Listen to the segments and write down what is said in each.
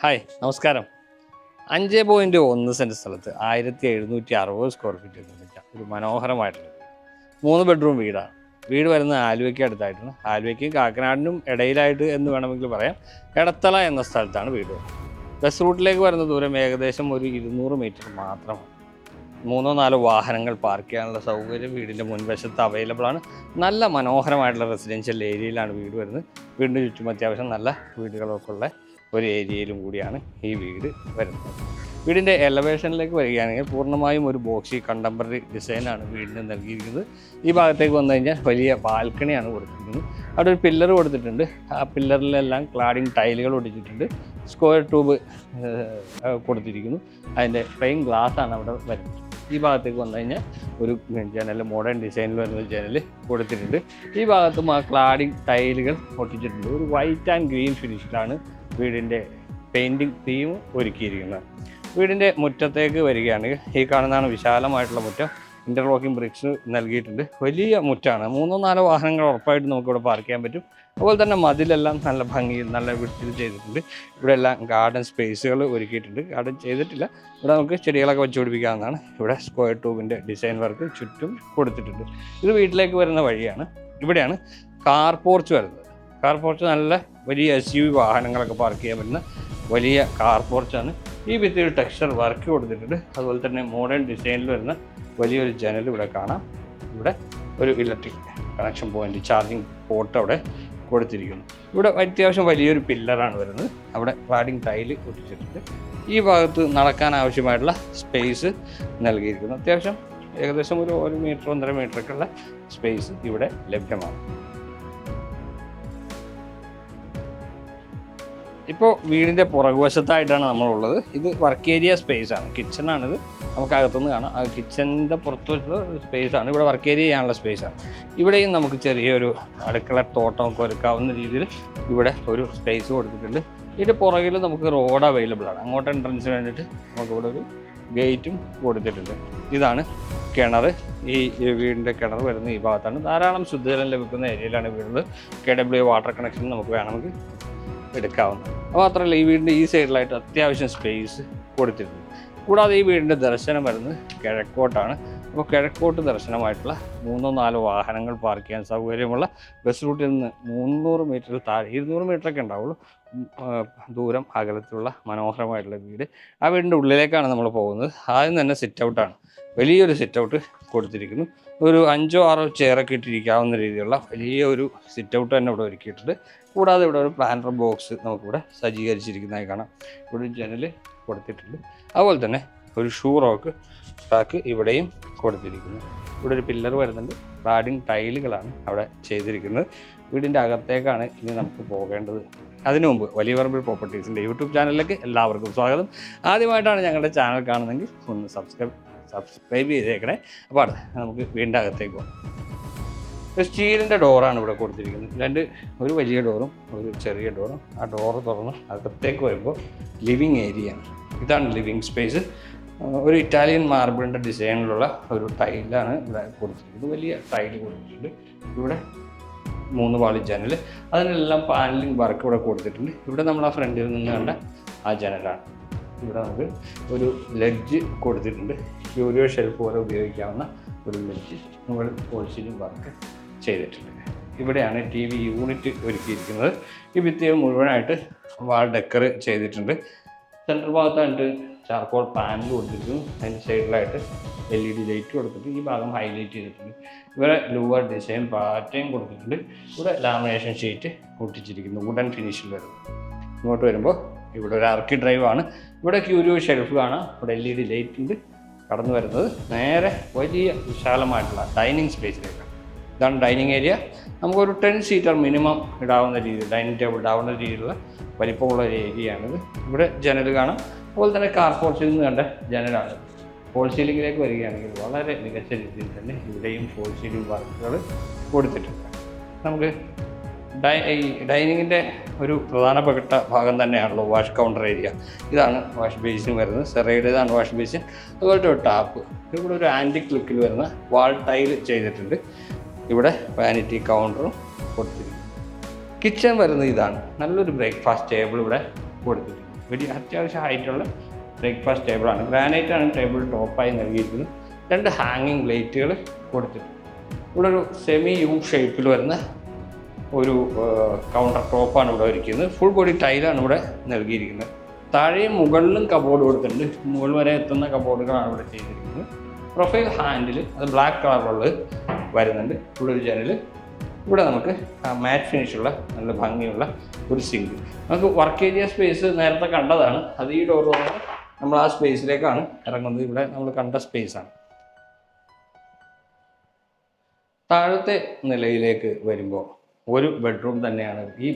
Hi നമസ്കാരം. 5.1 cent സ്ഥലത്ത് 1760 square feet നിർമ്മിച്ച ഒരു മനോഹരമായിട്ടുള്ള 3 ബെഡ്റൂം വീടാണ്. വീട് വരുന്നത് ആലുവയ്ക്ക് അടുത്തായിട്ടാണ്. ആലുവയ്ക്കും കാക്കനാടിനും ഇടയിലായിട്ട് എന്ന് വേണമെങ്കിൽ പറയാം. എടത്തല എന്ന സ്ഥലത്താണ് വീട്. ബസ് റൂട്ടിലേക്ക് വരുന്ന ദൂരം ഏകദേശം ഒരു 200 മീറ്റർ മാത്രമാണ്. 3-4 വാഹനങ്ങൾ പാർക്ക് ചെയ്യാനുള്ള സൗകര്യം വീടിൻ്റെ മുൻവശത്ത് അവൈലബിൾ ആണ്. നല്ല മനോഹരമായിട്ടുള്ള റെസിഡൻഷ്യൽ ഏരിയയിലാണ് വീട് വരുന്നത്. വീടിന് ചുറ്റും അത്യാവശ്യം നല്ല വീടുകളൊക്കെ ഉള്ള ഒരു ഏരിയയിലും കൂടിയാണ് ഈ വീട് വരുന്നത്. വീടിൻ്റെ എലവേഷനിലേക്ക് വരികയാണെങ്കിൽ പൂർണ്ണമായും ഒരു ബോക്സി കണ്ടംപററി ഡിസൈനാണ് വീടിന് നൽകിയിരിക്കുന്നത്. ഈ ഭാഗത്തേക്ക് വന്നു കഴിഞ്ഞാൽ വലിയ ബാൽക്കണിയാണ് കൊടുത്തിരിക്കുന്നത്. അവിടെ ഒരു പില്ലർ കൊടുത്തിട്ടുണ്ട്. ആ പില്ലറിലെല്ലാം ക്ലാഡിങ് ടൈലുകൾ ഒടിച്ചിട്ടുണ്ട്. സ്ക്വയർ ട്യൂബ് കൊടുത്തിരിക്കുന്നു. അതിൻ്റെ പ്ലെയിൻ ഗ്ലാസ്സാണ് അവിടെ വരുന്നത്. ഈ ഭാഗത്തേക്ക് വന്നു കഴിഞ്ഞാൽ ഒരു ജനൽ, മോഡേൺ ഡിസൈനിൽ വരുന്ന ജനൽ കൊടുത്തിട്ടുണ്ട്. ഈ ഭാഗത്തും ആ ക്ലാഡിങ് ടൈലുകൾ ഒട്ടിച്ചിട്ടുണ്ട്. ഒരു വൈറ്റ് ആൻഡ് ഗ്രീൻ ഫിനിഷിലാണ് വീടിൻ്റെ പെയിൻറ്റിങ് തീം ഒരുക്കിയിരിക്കുന്നത്. വീടിൻ്റെ മുറ്റത്തേക്ക് വരികയാണെങ്കിൽ ഈ കാണുന്നതാണ് വിശാലമായിട്ടുള്ള മുറ്റം. ഇൻ്റർലോക്കിംഗ് ബ്രിക്സ് നൽകിയിട്ടുണ്ട്. വലിയ മുറ്റാണ്. 3-4 വാഹനങ്ങൾ ഉറപ്പായിട്ട് നമുക്കിവിടെ പാർക്ക് ചെയ്യാൻ പറ്റും. അതുപോലെ തന്നെ മതിലെല്ലാം നല്ല ഭംഗിയിൽ നല്ല വൃത്തിയിൽ ചെയ്തിട്ടുണ്ട്. ഇവിടെ എല്ലാം ഗാർഡൻ സ്പേസുകൾ ഒരുക്കിയിട്ടുണ്ട്. ഗാർഡൻ ചെയ്തിട്ടില്ല. ഇവിടെ നമുക്ക് ചെടികളൊക്കെ വെച്ച് പിടിപ്പിക്കാവുന്നതാണ്. ഇവിടെ സ്ക്വയർ ട്യൂബിൻ്റെ ഡിസൈൻ വർക്ക് ചുറ്റും കൊടുത്തിട്ടുണ്ട്. ഇത് വീട്ടിലേക്ക് വരുന്ന വഴിയാണ്. ഇവിടെയാണ് കാർ പോർച്ച് വരുന്നത്. കാർ പോർച്ച് നല്ല വലിയ SUV വാഹനങ്ങളൊക്കെ പാർക്ക് ചെയ്യാൻ പറ്റുന്ന വലിയ കാർ പോർച്ചാണ്. ഈ ഭിത്തിയിൽ ടെക്സ്ചർ വർക്ക് കൊടുത്തിട്ടുണ്ട്. അതുപോലെ തന്നെ മോഡേൺ ഡിസൈനിൽ വരുന്ന വലിയൊരു ജനൽ ഇവിടെ കാണാം. ഇവിടെ ഒരു electric connection point, charging port അവിടെ കൊടുത്തിരിക്കുന്നു. ഇവിടെ അത്യാവശ്യം വലിയൊരു പില്ലറാണ് വരുന്നത്. അവിടെ ക്ലാഡിങ് ടൈല് ഒട്ടിച്ചിട്ടുണ്ട്. ഈ ഭാഗത്ത് നടക്കാൻ ആവശ്യമായിട്ടുള്ള സ്പേസ് നൽകിയിരിക്കുന്നു. അത്യാവശ്യം ഏകദേശം ഒരു 1 മീറ്റർ 1.5 മീറ്ററൊക്കെയുള്ള സ്പേസ് ഇവിടെ ലഭ്യമാണ്. ഇപ്പോൾ വീടിൻ്റെ പുറകുവശത്തായിട്ടാണ് നമ്മളുള്ളത്. ഇത് വർക്ക് ഏരിയ സ്പേസാണ്. കിച്ചണാണിത്. നമുക്ക് അകത്തുനിന്ന് കാണാം. ആ കിച്ചണിൻ്റെ പുറത്തുള്ള സ്പേസാണ്. ഇവിടെ വർക്ക് ഏരിയ ചെയ്യാനുള്ള സ്പേസാണ്. ഇവിടെയും നമുക്ക് ചെറിയൊരു അടുക്കള തോട്ടമൊക്കെ ഒരുക്കാവുന്ന രീതിയിൽ ഇവിടെ ഒരു സ്പേസ് കൊടുത്തിട്ടുണ്ട്. ഇതിൻ്റെ പുറകിൽ നമുക്ക് റോഡ് അവൈലബിൾ ആണ്. അങ്ങോട്ട് എൻട്രൻസിന് വേണ്ടിയിട്ട് നമുക്കിവിടെ ഒരു ഗേറ്റും കൊടുത്തിട്ടുണ്ട്. ഇതാണ് കിണർ. ഈ വീടിൻ്റെ കിണർ വരുന്ന ഈ ഭാഗത്താണ്. ധാരാളം ശുദ്ധജലം ലഭിക്കുന്ന ഏരിയയിലാണ് വീടുള്ളത്. KW വാട്ടർ കണക്ഷൻ നമുക്ക് വേണമെങ്കിൽ എടുക്കാവുന്നത്. മാത്രമല്ല ഈ വീടിൻ്റെ ഈ സൈഡിലായിട്ട് അത്യാവശ്യം സ്പേസ് കൊടുത്തിട്ടുണ്ട്. കൂടാതെ ഈ വീടിൻ്റെ ദർശനം വരുന്നത് കിഴക്കോട്ടാണ്. അപ്പോൾ കിഴക്കോട്ട് ദർശനമായിട്ടുള്ള 3-4 വാഹനങ്ങൾ പാർക്ക് ചെയ്യാൻ സൗകര്യമുള്ള ബസ് റൂട്ടിൽ നിന്ന് 300 മീറ്റർ താഴെ 200 മീറ്ററൊക്കെ ഉണ്ടാവുള്ളൂ ദൂരം അകലത്തിലുള്ള മനോഹരമായിട്ടുള്ള വീട്. ആ വീടിൻ്റെ ഉള്ളിലേക്കാണ് നമ്മൾ പോകുന്നത്. ആദ്യം തന്നെ സിറ്റ് ഔട്ടാണ്. വലിയൊരു സിറ്റ് ഔട്ട് കൊടുത്തിരിക്കുന്നു. ഒരു 5-6 ചെയറൊക്കെ ഇട്ടിരിക്കാവുന്ന രീതിയിലുള്ള വലിയ ഒരു സിറ്റ് ഔട്ട് തന്നെ ഇവിടെ ഒരുക്കിയിട്ടുണ്ട്. കൂടാതെ ഇവിടെ ഒരു പ്ലാന്റർ ബോക്സ് നമുക്കിവിടെ സജ്ജീകരിച്ചിരിക്കുന്നതായി കാണാം. ഇവിടെ ജനൽ കൊടുത്തിട്ടുണ്ട്. അതുപോലെ തന്നെ ഒരു ഷൂ റാക്ക് ഇവിടെയും കൊടുത്തിരിക്കുന്നു. ഇവിടെ ഒരു പില്ലർ വരുന്നുണ്ട്. ക്ലാഡിങ് ടൈലുകളാണ് അവിടെ ചെയ്തിരിക്കുന്നത്. വീടിൻ്റെ അകത്തേക്കാണ് ഇനി നമുക്ക് പോകേണ്ടത്. അതിനു മുമ്പ് വലിയ പറമ്പിൽ പ്രോപ്പർട്ടീസിൻ്റെ യൂട്യൂബ് ചാനലിലേക്ക് എല്ലാവർക്കും സ്വാഗതം. ആദ്യമായിട്ടാണ് ഞങ്ങളുടെ ചാനൽ കാണുന്നതെങ്കിൽ ഒന്ന് സബ്സ്ക്രൈബ് ചെയ്തേക്കണേ. അപ്പോൾ നമുക്ക് വീടിൻ്റെ അകത്തേക്ക് പോകാം. സ്റ്റീലിൻ്റെ ഡോറാണ് ഇവിടെ കൊടുത്തിരിക്കുന്നത്. ഒരു വലിയ ഡോറും ഒരു ചെറിയ ഡോറും. ആ ഡോറ് തുറന്ന് അകത്തേക്ക് വരുമ്പോൾ ലിവിങ് ഏരിയയാണ്. ഇതാണ് ലിവിങ് സ്പേസ്. ഒരു ഇറ്റാലിയൻ മാർബിളിൻ്റെ ഡിസൈനിലുള്ള ഒരു ടൈലാണ് ഇവിടെ കൊടുത്തിരിക്കുന്നത്. വലിയ ടൈല് കൊടുത്തിട്ടുണ്ട്. ഇവിടെ 3 പാളി ജനൽ, അതിനെല്ലാം പാനലിംഗ് വർക്ക് ഇവിടെ കൊടുത്തിട്ടുണ്ട്. ഇവിടെ നമ്മൾ ആ ഫ്രണ്ടിൽ നിന്ന് കണ്ട ആ ജനലാണ്. ഇവിടെ നമുക്ക് ഒരു ലെഡ്ജ് കൊടുത്തിട്ടുണ്ട്. ക്യൂരിയോ ഷെൽഫ് പോലെ ഉപയോഗിക്കാവുന്ന ഒരു ലെഡ്ജ് നമ്മൾ പോളിഷിംഗ് വർക്ക് ചെയ്തിട്ടുണ്ട്. ഇവിടെയാണ് TV യൂണിറ്റ് ഒരുക്കിയിരിക്കുന്നത്. ഈ ഭിത്തികൾ മുഴുവനായിട്ട് വാൾ ഡെക്കർ ചെയ്തിട്ടുണ്ട്. സെൻട്രൽ ഭാഗത്തായിട്ട് ചാർക്കോൾ പാനൽ കൊടുത്തിരിക്കുന്നു. അതിൻ്റെ സൈഡിലായിട്ട് LED ലൈറ്റ് കൊടുത്തിട്ട് ഈ ഭാഗം ഹൈലൈറ്റ് ചെയ്തിട്ടുണ്ട്. ഇവിടെ ലൂവർ ഡിസൈൻ പാറ്റേൺ കൊടുത്തിട്ടുണ്ട്. ഇവിടെ ലാമിനേഷൻ ഷീറ്റ് ഒട്ടിച്ചിരിക്കുന്നു. വുഡൻ ഫിനിഷിൽ വരുന്നത്. ഇങ്ങോട്ട് വരുമ്പോൾ ഇവിടെ ഒരു ആർക്കി ഡ്രൈവാണ്. ഇവിടെ ക്യൂരിയോ ഷെൽഫ് കാണാം. ഇവിടെ LED ലൈറ്റ് ഉണ്ട്. കടന്നു വരുന്നത് നേരെ വലിയ വിശാലമായിട്ടുള്ള ഡൈനിങ് സ്പേസിലേക്കാണ്. ഇതാണ് ഡൈനിങ് ഏരിയ. നമുക്കൊരു 10 സീറ്റർ മിനിമം ഇടാവുന്ന രീതിയിൽ, ഡൈനിങ് ടേബിൾ ഇടാവുന്ന രീതിയിലുള്ള വലിപ്പമുള്ള ഒരു ഏരിയയാണിത്. ഇവിടെ ജനൽ കാണാം. അതുപോലെ തന്നെ കാർ പോർച്ചിൽ നിന്ന് കണ്ട ജനലാണ്. ഫോൾ സീലിങ്ങിലേക്ക് വരികയാണെങ്കിൽ വളരെ മികച്ച രീതിയിൽ തന്നെ ഇവിടെയും ഫോൾ സീലിംഗ് വർക്കുകൾ കൊടുത്തിട്ടുണ്ട്. നമുക്ക് ഡൈനിങ്ങിൻ്റെ ഒരു പ്രധാനപ്പെട്ട ഭാഗം തന്നെയാണല്ലോ വാഷ് കൗണ്ടർ ഏരിയ. ഇതാണ് വാഷ് ബേസിൻ വരുന്നത്. സെറയുടേതാണ് വാഷ് ബേസിൻ. അതുപോലെ ഒരു ടാപ്പ്. ഇവിടെ ഒരു ആൻറ്റിക് ലുക്കിൽ വരുന്ന വാൾ ടൈൽ ചെയ്തിട്ടുണ്ട്. ഇവിടെ വാനിറ്റി കൗണ്ടറും കൊടുത്തിരിക്കുന്നു. കിച്ചൺ വരുന്നത് ഇതാണ്. നല്ലൊരു ബ്രേക്ക്ഫാസ്റ്റ് ടേബിൾ ഇവിടെ കൊടുത്തിട്ടുണ്ട്. വലിയ അത്യാവശ്യം ഹൈറ്റുള്ള ബ്രേക്ക്ഫാസ്റ്റ് ടേബിളാണ്. ഗ്രാനൈറ്റാണ് ടേബിൾ ടോപ്പായി നൽകിയിരിക്കുന്നത്. 2 ഹാങ്ങിങ് പ്ലേറ്റുകൾ കൊടുത്തിട്ടുണ്ട്. ഇവിടെ ഒരു സെമി യു ഷേപ്പിൽ വരുന്ന ഒരു കൗണ്ടർ ടോപ്പാണ് ഇവിടെ ഒരുക്കുന്നത്. ഫുൾ ബോഡി ടൈലാണ് ഇവിടെ നൽകിയിരിക്കുന്നത്. താഴെയും മുകളിലും കബോർഡ് കൊടുത്തിട്ടുണ്ട്. മുകൾ വരെ എത്തുന്ന കബോർഡുകളാണ് ഇവിടെ ചെയ്തിരിക്കുന്നത്. പ്രൊഫൈൽ ഹാൻഡിൽ അത് ബ്ലാക്ക് കളറുള്ളത് വരുന്നുണ്ട്. ഇവിടെ ഒരു ജനൽ. ഇവിടെ നമുക്ക് മാറ്റ് ഫിനിഷുള്ള നല്ല ഭംഗിയുള്ള ഒരു സിങ്ക്. നമുക്ക് വർക്ക് ഏരിയ സ്പേസ് നേരത്തെ കണ്ടതാണ്. അത് ഈ ഡോർ തുറന്ന് നമ്മൾ ആ സ്പേസിലേക്കാണ് ഇറങ്ങുന്നത്. ഇവിടെ നമ്മൾ കണ്ട സ്പേസാണ്. താഴത്തെ നിലയിലേക്ക് വരുമ്പോൾ ഒരു ബെഡ്റൂം തന്നെയാണ് ഈ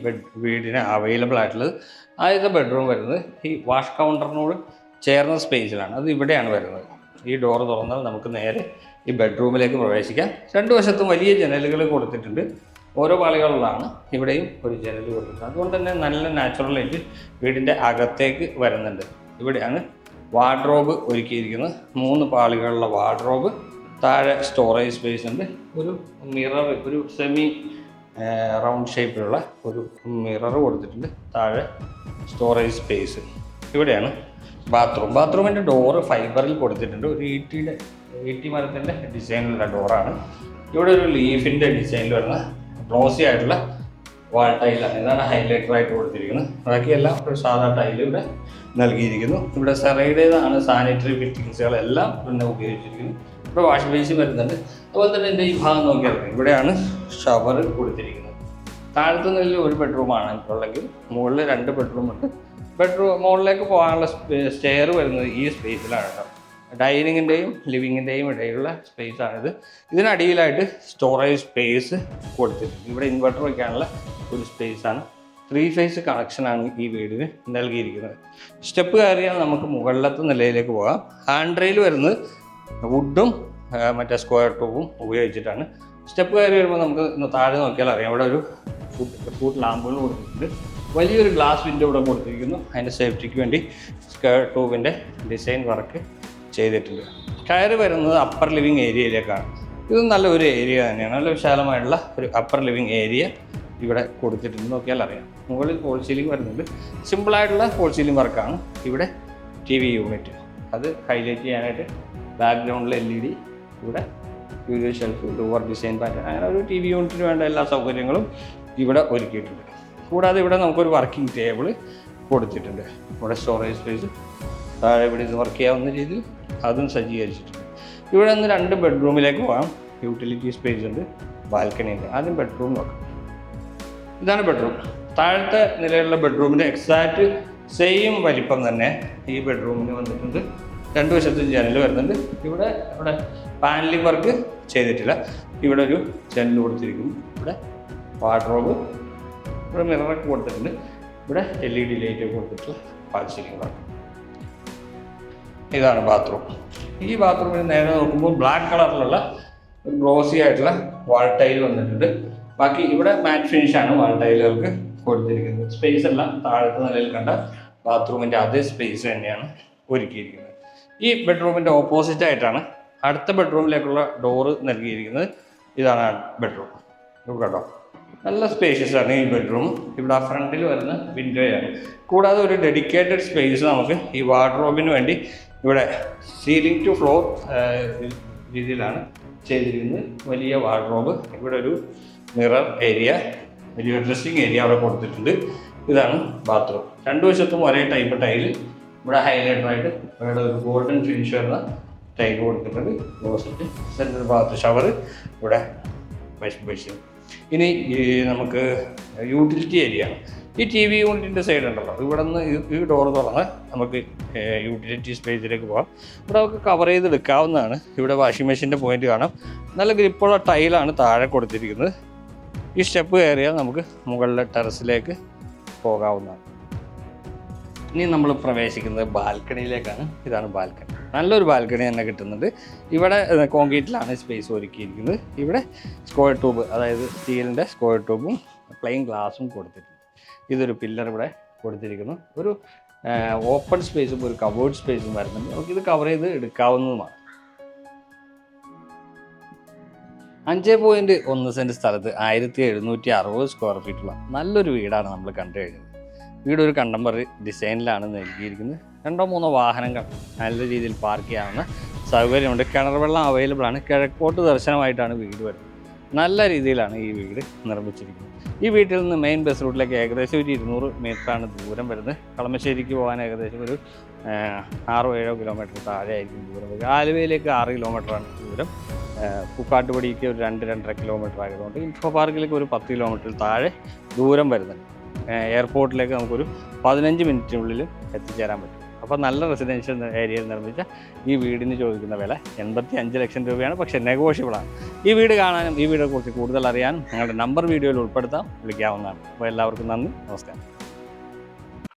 വീടിന് അവൈലബിൾ ആയിട്ടുള്ളത്. ആദ്യത്തെ ബെഡ്റൂം വരുന്നത് ഈ വാഷ് കൗണ്ടറിനോട് ചേർന്ന സ്പേസിലാണ്. അത് ഇവിടെയാണ് വരുന്നത്. ഈ ഡോർ തുറന്നാൽ നമുക്ക് നേരെ ഈ ബെഡ്റൂമിലേക്ക് പ്രവേശിക്കാം. 2 വശത്തും വലിയ ജനലുകൾ കൊടുത്തിട്ടുണ്ട്. ഓരോ പാളികളിലാണ് ഇവിടെയും ഒരു ജനൽ കൊടുത്തിട്ടുണ്ട്. അതുകൊണ്ട് തന്നെ നല്ല നാച്ചുറൽ ലൈറ്റ് വീടിൻ്റെ അകത്തേക്ക് വരുന്നുണ്ട്. ഇവിടെയാണ് വാർഡ്രോബ് ഒരുക്കിയിരിക്കുന്നത്. 3 പാളികളുള്ള വാർഡ്രോബ്. താഴെ സ്റ്റോറേജ് സ്പേസ് ഉണ്ട്. ഒരു മിറർ, ഒരു സെമി റൗണ്ട് ഷേപ്പിലുള്ള ഒരു മിറർ കൊടുത്തിട്ടുണ്ട്. താഴെ സ്റ്റോറേജ് സ്പേസ്. ഇവിടെയാണ് ബാത്റൂമിൻ്റെ ഡോറ് ഫൈബറിൽ കൊടുത്തിട്ടുണ്ട്. ഒരു ഈട്ടി മരത്തിൻ്റെ ഡിസൈനിലുള്ള ഡോറാണ്. ഇവിടെ ഒരു ലീഫിൻ്റെ ഡിസൈനിൽ വരുന്ന ഗ്ലോസി ആയിട്ടുള്ള വാൾ ടൈലാണ്. ഇതാണ് ഹൈലൈറ്ററായിട്ട് കൊടുത്തിരിക്കുന്നത്. ബാക്കിയെല്ലാം ഒരു സാധാ ടൈൽ ഇവിടെ നൽകിയിരിക്കുന്നു. ഇവിടെ സെറൈഡേതാണ് സാനിറ്ററി ഫിറ്റിങ്സുകളെല്ലാം പിന്നെ ഉപയോഗിച്ചിരിക്കുന്നു. ഇവിടെ വാഷ് ബേസിൻ വരുന്നുണ്ട്. അതുപോലെ തന്നെ എൻ്റെ ഈ ഭാഗം നോക്കിയാൽ ഇവിടെയാണ് ഷവർ കൊടുത്തിരിക്കുന്നത്. താഴത്തെ നിലയിൽ ഒരു ബെഡ്റൂമാണ് ഉള്ളെങ്കിൽ മുകളിൽ 2 ബെഡ്റൂമുണ്ട്. മുകളിലേക്ക് പോകാനുള്ള സ്റ്റെയർ വരുന്നത് ഈ സ്പേസിലാണ് കേട്ടോ. ഡൈനിങ്ങിൻ്റെയും ലിവിങ്ങിൻ്റെയും ഇടയിലുള്ള സ്പേസാണിത്. ഇതിനടിയിലായിട്ട് സ്റ്റോറേജ് സ്പേസ് കൊടുത്തിട്ടുണ്ട്. ഇവിടെ ഇൻവെർട്ടർ വയ്ക്കാനുള്ള ഒരു സ്പേസാണ്. 3 ഫേസ് കണക്ഷനാണ് ഈ വീടിന് നൽകിയിരിക്കുന്നത്. സ്റ്റെപ്പ് കയറിയാൽ നമുക്ക് മുകളിലത്തെ നിലയിലേക്ക് പോകാം. ഹാൻഡ് റെയിൽ വരുന്നത് വുഡും മറ്റേ സ്ക്വയർ ട്യൂബും ഉപയോഗിച്ചിട്ടാണ്. സ്റ്റെപ്പ് കയറി വരുമ്പോൾ നമുക്ക് താഴെ നോക്കിയാൽ അറിയാം. ഇവിടെ ഒരു ഫുഡ് ലാമ്പുകൾ കൊടുത്തിട്ടുണ്ട്. വലിയൊരു ഗ്ലാസ് വിൻഡോ ഇവിടെ കൊടുത്തിരിക്കുന്നു. അതിൻ്റെ സേഫ്റ്റിക്ക് വേണ്ടി സ്ക്വയർ ട്യൂബിൻ്റെ ഡിസൈൻ വർക്ക് ചെയ്തിട്ടുണ്ട്. കയറി വരുന്നത് അപ്പർ ലിവിങ് ഏരിയയിലേക്കാണ്. ഇത് നല്ലൊരു ഏരിയ തന്നെയാണ്. നല്ല വിശാലമായിട്ടുള്ള ഒരു അപ്പർ ലിവിങ് ഏരിയ ഇവിടെ കൊടുത്തിട്ടുണ്ട്. നോക്കിയാൽ അറിയാം. മുകളിൽ ഫോൾ സീലിംഗ് വരുന്നുണ്ട്. സിമ്പിളായിട്ടുള്ള ഫോൾ സീലിംഗ് വർക്കാണ്. ഇവിടെ TV യൂണിറ്റ് അത് ഹൈലൈറ്റ് ചെയ്യാനായിട്ട് ബാക്ക്ഗ്രൗണ്ടിൽ LED, ഇവിടെ video shelf, door design pattern, അങ്ങനെ ഒരു TV യൂണിറ്റിന് വേണ്ട എല്ലാ സൗകര്യങ്ങളും ഇവിടെ ഒരുക്കിയിട്ടുണ്ട്. കൂടാതെ ഇവിടെ നമുക്കൊരു വർക്കിംഗ് ടേബിൾ കൊടുത്തിട്ടുണ്ട്. ഇവിടെ സ്റ്റോറേജ് സ്പേസ്, താഴെ ഇവിടെ ഇത് വർക്ക് ചെയ്യാവുന്ന രീതിയിൽ അതും സജ്ജീകരിച്ചിട്ടുണ്ട്. ഇവിടെ നിന്ന് 2 ബെഡ്റൂമിലേക്ക് പോകാം. യൂട്ടിലിറ്റി സ്പേസ് ഉണ്ട്, ബാൽക്കണി ഉണ്ട്. ആദ്യം ബെഡ്റൂം നോക്കാം. ഇതാണ് ബെഡ്റൂം. താഴത്തെ നിലയിലുള്ള ബെഡ്റൂമിൻ്റെ എക്സാക്റ്റ് സെയിം വലിപ്പം തന്നെ ഈ ബെഡ്റൂമിന് വന്നിട്ടുണ്ട്. 2 വശത്തും ജനൽ വരുന്നുണ്ട്. ഇവിടെ പാനലിംഗ് വർക്ക് ചെയ്തിട്ടില്ല. ഇവിടെ ഒരു ജനൽ കൊടുത്തിരിക്കുന്നു. ഇവിടെ വാർഡ്രോബ്, ഇവിടെ മിററൊക്കെ കൊടുത്തിട്ടുണ്ട്. ഇവിടെ LED ലൈറ്റ് കൊടുത്തിട്ടുള്ള വാൾ സീലിംഗ് വർക്ക്. ഇതാണ് ബാത്റൂം. ഈ ബാത്റൂമിന് നേരെ നോക്കുമ്പോൾ ബ്ലാക്ക് കളറിലുള്ള ഒരു ഗ്ലോസി ആയിട്ടുള്ള വാൾ ടൈൽ വന്നിട്ടുണ്ട്. ബാക്കി ഇവിടെ മാറ്റ് ഫിനിഷാണ് വാൾ ടൈലുകൾക്ക് കൊടുത്തിരിക്കുന്നത്. സ്പേസ് എല്ലാം താഴത്തെ നിലയിൽ കണ്ട ബാത്റൂമിൻ്റെ അതേ സ്പേസ് തന്നെയാണ് ഒരുക്കിയിരിക്കുന്നത്. ഈ ബെഡ്റൂമിൻ്റെ ഓപ്പോസിറ്റ് ആയിട്ടാണ് അടുത്ത ബെഡ്റൂമിലേക്കുള്ള ഡോറ് നൽകിയിരിക്കുന്നത്. ഇതാണ് ബെഡ്റൂം. കേട്ടോ, നല്ല സ്പേഷ്യസ് ആണ് ഈ ബെഡ്റൂം. ഇവിടെ ആ ഫ്രണ്ടിൽ വരുന്ന വിൻഡോയാണ്. കൂടാതെ ഒരു ഡെഡിക്കേറ്റഡ് സ്പേസ് നമുക്ക് ഈ വാർഡ്രോബിന് വേണ്ടി ഇവിടെ സീലിംഗ് ടു ഫ്ലോർ രീതിയിലാണ് ചെയ്തിരിക്കുന്നത്. വലിയ വാർഡ്രോബ്, ഇവിടെ ഒരു മിറർ ഏരിയ, വലിയ ഡ്രസ്സിങ് ഏരിയ അവിടെ കൊടുത്തിട്ടുണ്ട്. ഇതാണ് ബാത്റൂം. 2 വശത്തും ഒരേ ടൈപ്പ് ടൈല്. ഇവിടെ ഹൈലൈറ്ററായിട്ട് ഇവിടെ ഒരു ഗോൾഡൻ ഫിനിഷ് വരുന്ന ടൈൽ കൊടുത്തിട്ടുണ്ട്. ക്ലോസറ്റ്, സെൻട്രൽ ബാത്ത്, ഷവർ, ഇവിടെ വാഷ് ബേസിൻ. ഇനി നമുക്ക് യൂട്ടിലിറ്റി ഏരിയ ആണ്. ഈ TV യൂണിറ്റിൻ്റെ സൈഡ് ഉണ്ടല്ലോ, ഇവിടെ നിന്ന് ഈ ഡോറ് തുറന്ന് നമുക്ക് യൂട്ടിലിറ്റി സ്പേസിലേക്ക് പോകാം. ഇവിടെ നമുക്ക് കവർ ചെയ്തെടുക്കാവുന്നതാണ്. ഇവിടെ വാഷിംഗ് മെഷീൻ്റെ പോയിന്റ് കാണാം. നല്ല ഗ്രിപ്പുള്ള ടൈലാണ് താഴെ കൊടുത്തിരിക്കുന്നത്. ഈ സ്റ്റെപ്പ് കയറിയാൽ നമുക്ക് മുകളിലെ ടെറസിലേക്ക് പോകാവുന്നതാണ്. ഇനി നമ്മൾ പ്രവേശിക്കുന്നത് ബാൽക്കണിയിലേക്കാണ്. ഇതാണ് ബാൽക്കണി. നല്ലൊരു ബാൽക്കണി തന്നെ കിട്ടുന്നുണ്ട്. ഇവിടെ കോൺക്രീറ്റിലാണ് സ്പേസ് ഒരുക്കിയിരിക്കുന്നത്. ഇവിടെ സ്ക്വയർ ട്യൂബ്, അതായത് സ്റ്റീലിൻ്റെ സ്ക്വയർ ട്യൂബും പ്ലെയിൻ ഗ്ലാസും കൊടുത്തിട്ടുണ്ട്. ഇതൊരു പില്ലർ ഇവിടെ കൊടുത്തിരിക്കുന്നു. ഒരു ഓപ്പൺ സ്പേസും ഒരു കവേർഡ് സ്പേസും വരുന്നുണ്ട്. നമുക്കിത് കവർ ചെയ്ത് എടുക്കാവുന്നതുമാണ്. 5.1 സെൻറ്റ് സ്ഥലത്ത് 1760 സ്ക്വയർ ഫീറ്റുള്ള നല്ലൊരു വീടാണ് നമ്മൾ കണ്ടു കഴിഞ്ഞത്. വീട് ഒരു കണ്ടംപററി ഡിസൈനിലാണ് നൽകിയിരിക്കുന്നത്. 2-3 വാഹനങ്ങൾ നല്ല രീതിയിൽ പാർക്ക് ചെയ്യാവുന്ന സൗകര്യമുണ്ട്. കിണർ വെള്ളം അവൈലബിൾ ആണ്. കിഴക്കോട്ട് ദർശനമായിട്ടാണ് വീട് വരുന്നത്. നല്ല രീതിയിലാണ് ഈ വീട് നിർമ്മിച്ചിരിക്കുന്നത്. ഈ വീട്ടിൽ നിന്ന് മെയിൻ ബസ് റൂട്ടിലേക്ക് ഏകദേശം ഒരു 200 മീറ്ററാണ് ദൂരം വരുന്നത്. കളമശ്ശേരിക്ക് പോകാൻ ഏകദേശം ഒരു 6-7 കിലോമീറ്റർ താഴെ ആയിരിക്കും ദൂരം വരിക. ആലുവയിലേക്ക് 6 കിലോമീറ്ററാണ് ദൂരം. പൂക്കാട്ടുപടിക്ക് ഒരു 2-2.5 കിലോമീറ്റർ ആയതുകൊണ്ട് ഇൻഫോ പാർക്കിലേക്ക് ഒരു 10 കിലോമീറ്ററിൽ താഴെ ദൂരം വരുന്നുണ്ട്. എയർപോർട്ടിലേക്ക് നമുക്കൊരു 15 മിനിറ്റിനുള്ളിൽ എത്തിച്ചേരാൻ പറ്റും. അപ്പോൾ നല്ല റെസിഡൻഷ്യൽ ഏരിയയിൽ നിർമ്മിച്ച ഈ വീടിന് ചോദിക്കുന്ന വില 85 ലക്ഷം രൂപയാണ്. പക്ഷേ നെഗോഷ്യബിളാണ്. ഈ വീട് കാണാനും ഈ വീടിനെക്കുറിച്ച് കൂടുതൽ അറിയാനും ഞങ്ങളുടെ നമ്പർ വീഡിയോയിൽ ഉൾപ്പെടുത്താം, വിളിക്കാവുന്നതാണ്. അപ്പോൾ എല്ലാവർക്കും നന്ദി, നമസ്കാരം.